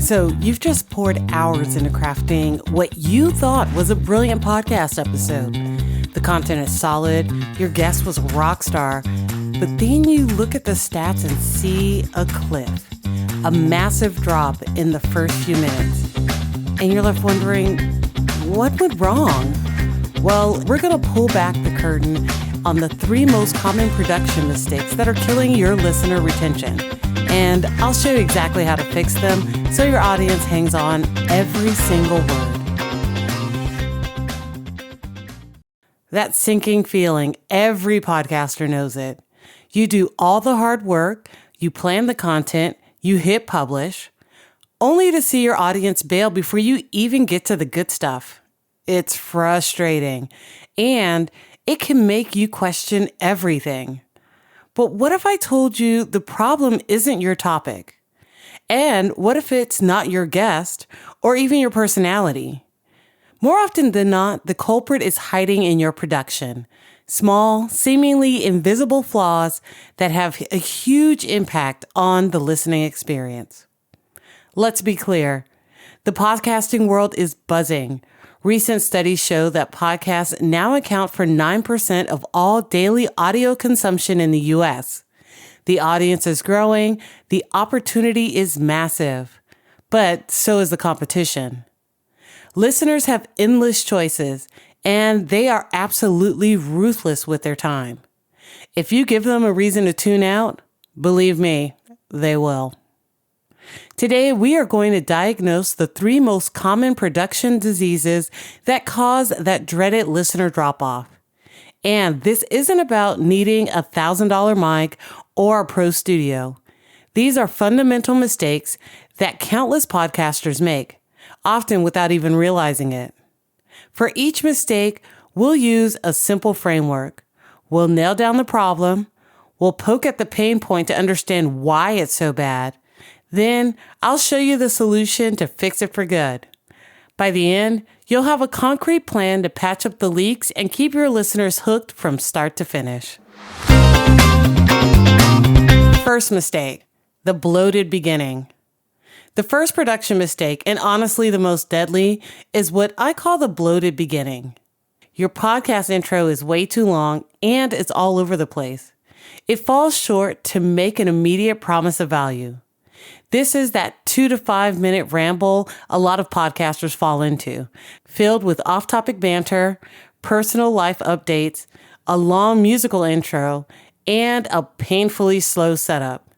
So you've just poured hours into crafting what you thought was a brilliant podcast episode. The content is solid, your guest was a rock star, but then you look at the stats and see a cliff, a massive drop in the first few minutes. And you're left wondering, what went wrong? Well, we're going to pull back the curtain on the 3 most common production mistakes that are killing your listener retention. And I'll show you exactly how to fix them so your audience hangs on every single word. That sinking feeling, every podcaster knows it. You do all the hard work, you plan the content, you hit publish, only to see your audience bail before you even get to the good stuff. It's frustrating, and it can make you question everything. But what if I told you the problem isn't your topic? And what if it's not your guest or even your personality? More often than not, the culprit is hiding in your production. Small, seemingly invisible flaws that have a huge impact on the listening experience. Let's be clear. The podcasting world is buzzing. Recent studies show that podcasts now account for 9% of all daily audio consumption in the U.S. The audience is growing, the opportunity is massive, but so is the competition. Listeners have endless choices, and they are absolutely ruthless with their time. If you give them a reason to tune out, believe me, they will. Today, we are going to diagnose the 3 most common production diseases that cause that dreaded listener drop-off. And this isn't about needing a $1,000 mic or a pro studio. These are fundamental mistakes that countless podcasters make, often without even realizing it. For each mistake, we'll use a simple framework. We'll nail down the problem. We'll poke at the pain point to understand why it's so bad. Then I'll show you the solution to fix it for good. By the end, you'll have a concrete plan to patch up the leaks and keep your listeners hooked from start to finish. First mistake, the bloated beginning. The first production mistake, and honestly the most deadly, is what I call the bloated beginning. Your podcast intro is way too long and it's all over the place. It falls short to make an immediate promise of value. This is that 2 to 5 minute ramble a lot of podcasters fall into, filled with off-topic banter, personal life updates, a long musical intro, and a painfully slow setup.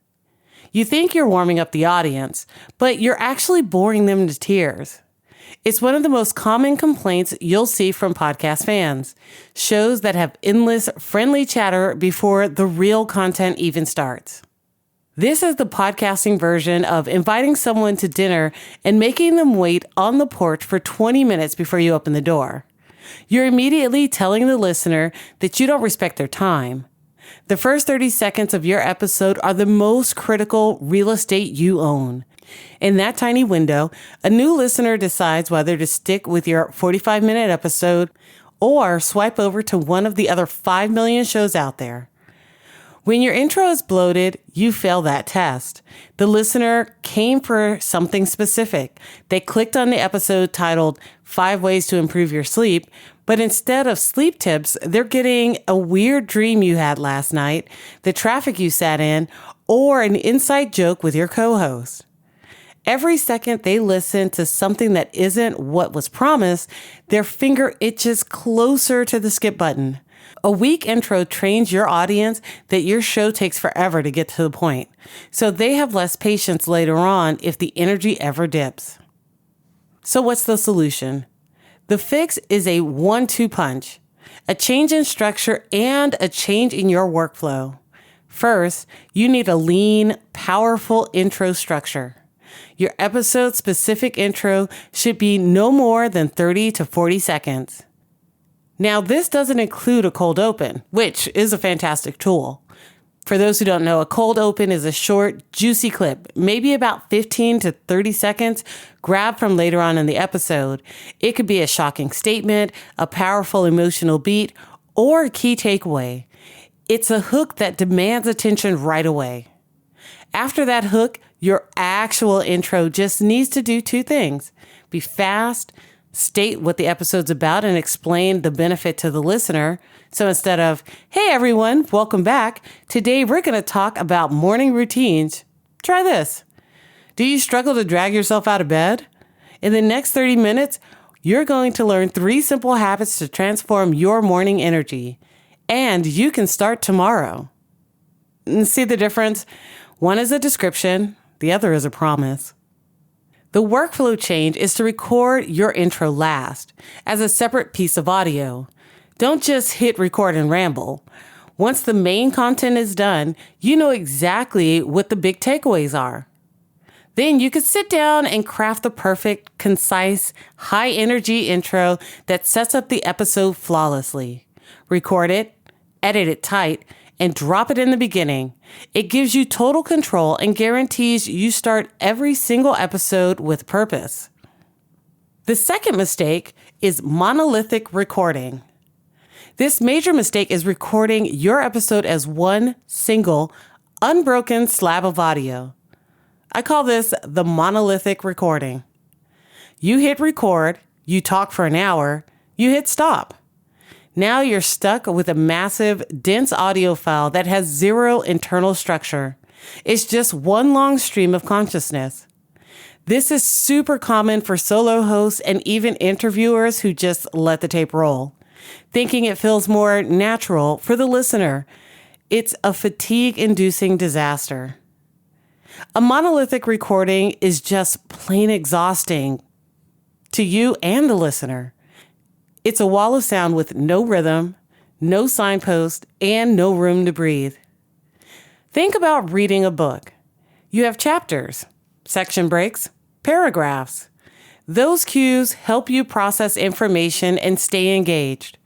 You think you're warming up the audience, but you're actually boring them to tears. It's one of the most common complaints you'll see from podcast fans, shows that have endless friendly chatter before the real content even starts. This is the podcasting version of inviting someone to dinner and making them wait on the porch for 20 minutes before you open the door. You're immediately telling the listener that you don't respect their time. The first 30 seconds of your episode are the most critical real estate you own. In that tiny window, a new listener decides whether to stick with your 45-minute episode or swipe over to one of the other 5 million shows out there. When your intro is bloated, you fail that test. The listener came for something specific. They clicked on the episode titled 5 Ways to Improve Your Sleep, but instead of sleep tips, they're getting a weird dream you had last night, the traffic you sat in, or an inside joke with your co-host. Every second they listen to something that isn't what was promised, their finger itches closer to the skip button. A weak intro trains your audience that your show takes forever to get to the point, so they have less patience later on if the energy ever dips. So what's the solution? The fix is a 1-2 punch, a change in structure and a change in your workflow. First, you need a lean, powerful intro structure. Your episode-specific intro should be no more than 30 to 40 seconds. Now, this doesn't include a cold open, which is a fantastic tool. For those who don't know, a cold open is a short, juicy clip, maybe about 15 to 30 seconds, grabbed from later on in the episode. It could be a shocking statement, a powerful emotional beat, or a key takeaway. It's a hook that demands attention right away. After that hook, Your actual intro just needs to do two things: be fast, state what the episode's about, and explain the benefit to the listener. So instead of, "Hey everyone, welcome back. Today we're going to talk about morning routines," try this. Do you struggle to drag yourself out of bed? In the next 30 minutes, you're going to learn 3 simple habits to transform your morning energy. And you can start tomorrow. See the difference? One is a description, the other is a promise. The workflow change is to record your intro last, as a separate piece of audio. Don't just hit record and ramble. Once the main content is done, you know exactly what the big takeaways are. Then you could sit down and craft the perfect, concise, high-energy intro that sets up the episode flawlessly. Record it, edit it tight, and drop it in the beginning. It gives you total control and guarantees you start every single episode with purpose. The second mistake is monolithic recording. This major mistake is recording your episode as one single, unbroken slab of audio. I call this the monolithic recording. You hit record, you talk for an hour, you hit stop. Now you're stuck with a massive, dense audio file that has zero internal structure. It's just one long stream of consciousness. This is super common for solo hosts and even interviewers who just let the tape roll, thinking it feels more natural for the listener. It's a fatigue-inducing disaster. A monolithic recording is just plain exhausting to you and the listener. It's a wall of sound with no rhythm, no signpost, and no room to breathe. Think about reading a book. You have chapters, section breaks, paragraphs. Those cues help you process information and stay engaged.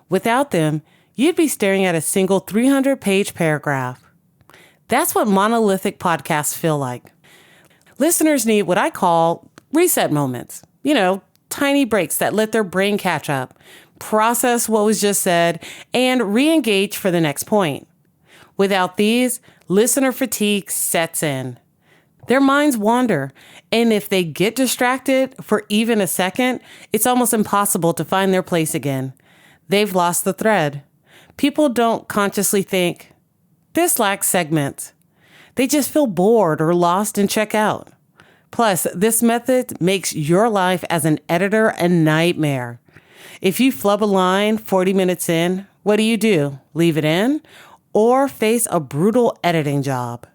Without them, you'd be staring at a single 300-page paragraph. That's what monolithic podcasts feel like. Listeners need what I call reset moments. Tiny breaks that let their brain catch up, process what was just said, and re-engage for the next point. Without these, listener fatigue sets in. Their minds wander, and if they get distracted for even a second, it's almost impossible to find their place again. They've lost the thread. People don't consciously think, "This lacks segments." They just feel bored or lost and check out. Plus, this method makes your life as an editor a nightmare. If you flub a line 40 minutes in, what do? Leave it in? Or face a brutal editing job?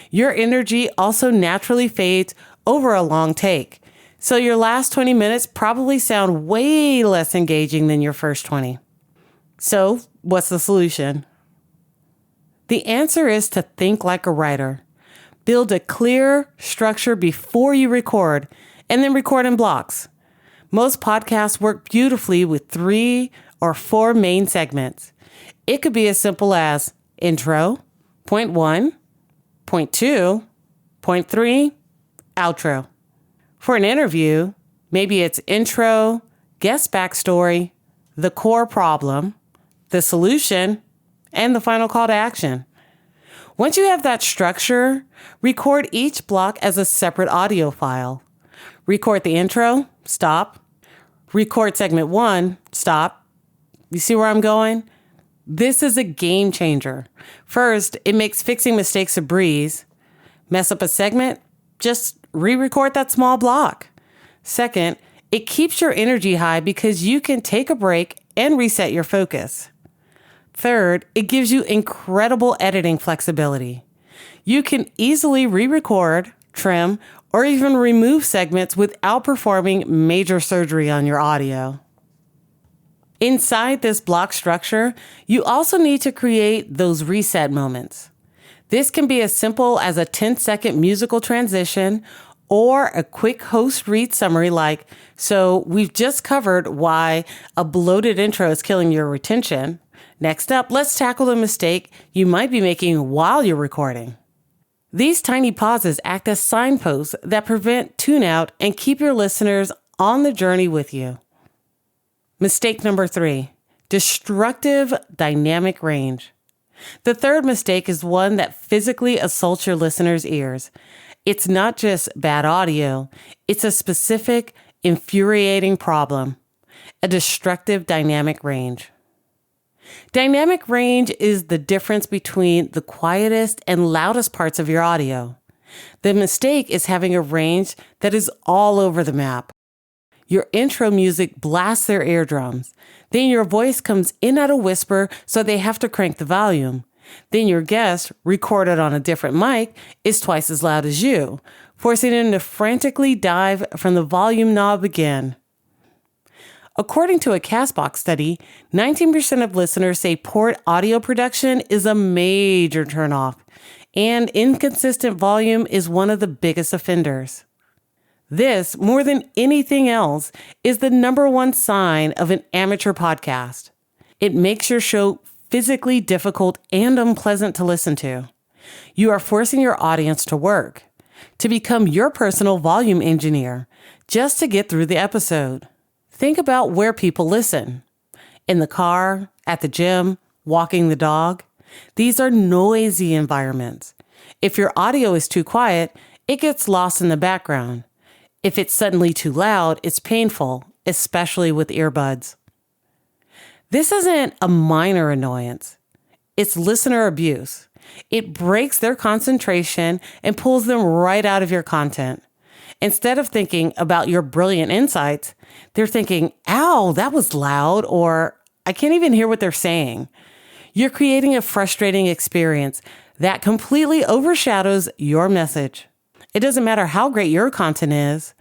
Your energy also naturally fades over a long take, so your last 20 minutes probably sound way less engaging than your first 20. So, what's the solution? The answer is to think like a writer. Build a clear structure before you record, and then record in blocks. Most podcasts work beautifully with 3 or 4 main segments. It could be as simple as intro, point 1, point 2, point 3, outro. For an interview, maybe it's intro, guest backstory, the core problem, the solution, and the final call to action. Once you have that structure, record each block as a separate audio file. Record the intro, stop. Record segment 1, stop. You see where I'm going? This is a game changer. First, it makes fixing mistakes a breeze. Mess up a segment? Just re-record that small block. Second, it keeps your energy high because you can take a break and reset your focus. Third, it gives you incredible editing flexibility. You can easily re-record, trim, or even remove segments without performing major surgery on your audio. Inside this block structure, you also need to create those reset moments. This can be as simple as a 10-second musical transition or a quick host read summary like, "So we've just covered why a bloated intro is killing your retention. Next up, let's tackle the mistake you might be making while you're recording." These tiny pauses act as signposts that prevent tune-out and keep your listeners on the journey with you. Mistake number 3, destructive dynamic range. The third mistake is one that physically assaults your listeners' ears. It's not just bad audio, it's a specific, infuriating problem, a destructive dynamic range. Dynamic range is the difference between the quietest and loudest parts of your audio. The mistake is having a range that is all over the map. Your intro music blasts their eardrums. Then your voice comes in at a whisper, so they have to crank the volume. Then your guest, recorded on a different mic, is twice as loud as you, forcing them to frantically dive from the volume knob again. According to a Castbox study, 19% of listeners say poor audio production is a major turnoff, and inconsistent volume is one of the biggest offenders. This, more than anything else, is the number one sign of an amateur podcast. It makes your show physically difficult and unpleasant to listen to. You are forcing your audience to work, to become your personal volume engineer, just to get through the episode. Think about where people listen. In the car, at the gym, walking the dog. These are noisy environments. If your audio is too quiet, it gets lost in the background. If it's suddenly too loud, it's painful, especially with earbuds. This isn't a minor annoyance. It's listener abuse. It breaks their concentration and pulls them right out of your content. Instead of thinking about your brilliant insights, they're thinking, ow, that was loud, or I can't even hear what they're saying. You're creating a frustrating experience that completely overshadows your message. It doesn't matter how great your content is.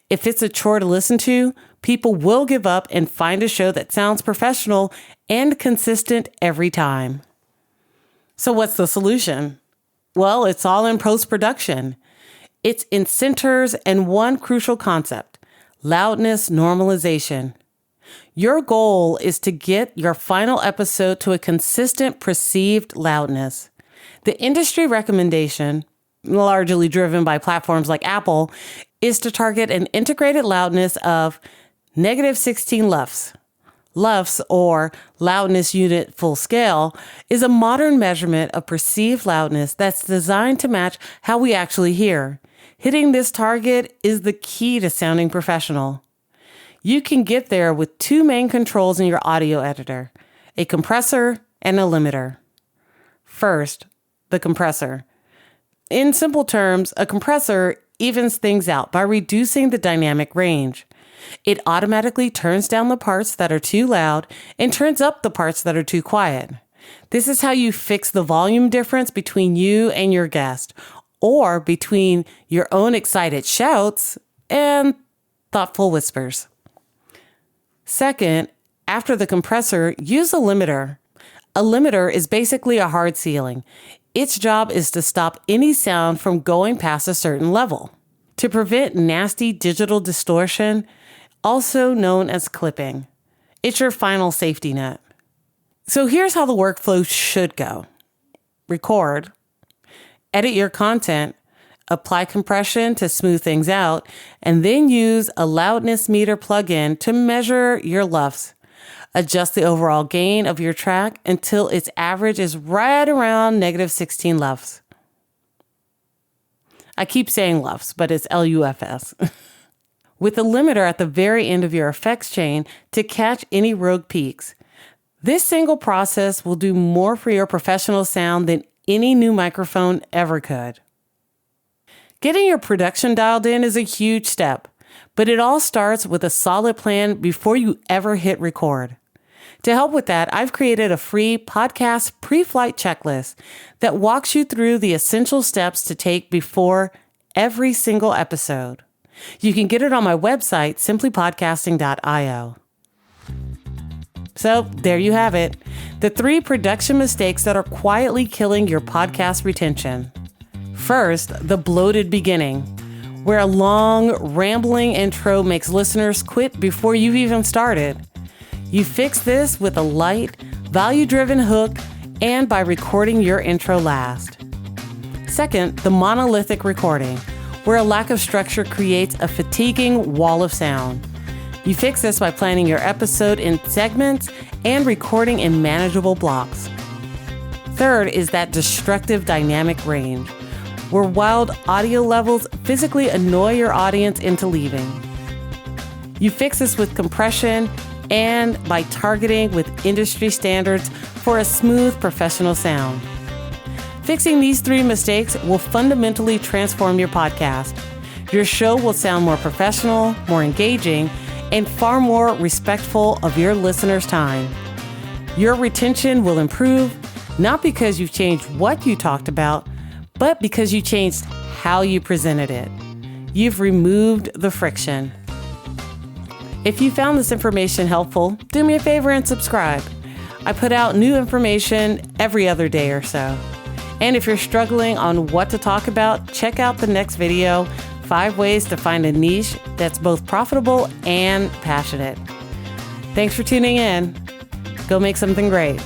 If it's a chore to listen to, people will give up and find a show that sounds professional and consistent every time. So what's the solution? Well, it's all in post-production. It's in centers and one crucial concept, loudness normalization. Your goal is to get your final episode to a consistent perceived loudness. The industry recommendation, largely driven by platforms like Apple, is to target an integrated loudness of -16 LUFS. LUFS, or loudness unit full scale, is a modern measurement of perceived loudness that's designed to match how we actually hear. Hitting this target is the key to sounding professional. You can get there with two main controls in your audio editor, a compressor and a limiter. First, the compressor. In simple terms, a compressor evens things out by reducing the dynamic range. It automatically turns down the parts that are too loud and turns up the parts that are too quiet. This is how you fix the volume difference between you and your guest, or between your own excited shouts and thoughtful whispers. Second, after the compressor, use a limiter. A limiter is basically a hard ceiling. Its job is to stop any sound from going past a certain level. To prevent nasty digital distortion, also known as clipping. It's your final safety net. So here's how the workflow should go. Record. Edit your content, apply compression to smooth things out, and then use a loudness meter plugin to measure your LUFS. Adjust the overall gain of your track until its average is right around -16 LUFS. I keep saying LUFS, but it's LUFS. With a limiter at the very end of your effects chain to catch any rogue peaks. This single process will do more for your professional sound than any new microphone ever could. Getting your production dialed in is a huge step, but it all starts with a solid plan before you ever hit record. To help with that, I've created a free podcast pre-flight checklist that walks you through the essential steps to take before every single episode. You can get it on my website, simplypodcasting.io. So there you have it, the 3 production mistakes that are quietly killing your podcast retention. First, the bloated beginning, where a long, rambling intro makes listeners quit before you've even started. You fix this with a light, value-driven hook and by recording your intro last. Second, the monolithic recording, where a lack of structure creates a fatiguing wall of sound. You fix this by planning your episode in segments and recording in manageable blocks. Third is that destructive dynamic range, where wild audio levels physically annoy your audience into leaving. You fix this with compression and by targeting with industry standards for a smooth professional sound. Fixing these 3 mistakes will fundamentally transform your podcast. Your show will sound more professional, more engaging, and far more respectful of your listeners' time. Your retention will improve, not because you've changed what you talked about, but because you changed how you presented it. You've removed the friction. If you found this information helpful, do me a favor and subscribe. I put out new information every other day or so. And if you're struggling on what to talk about, check out the next video, 5 ways to find a niche that's both profitable and passionate. Thanks for tuning in. Go make something great.